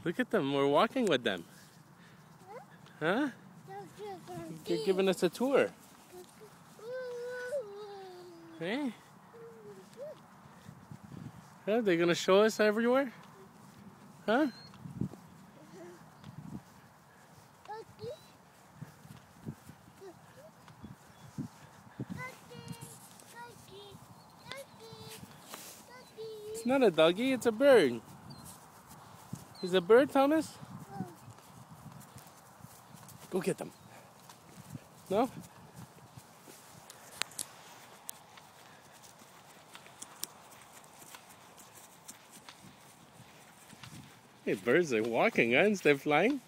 Look at them. We're walking with them. Huh? They're giving us a tour. Hey? Huh? They're going to show us everywhere? Huh? It's not a doggy, it's a bird. Is it a bird, Thomys? Go get them. No? Hey, birds are walking, huh, instead of flying.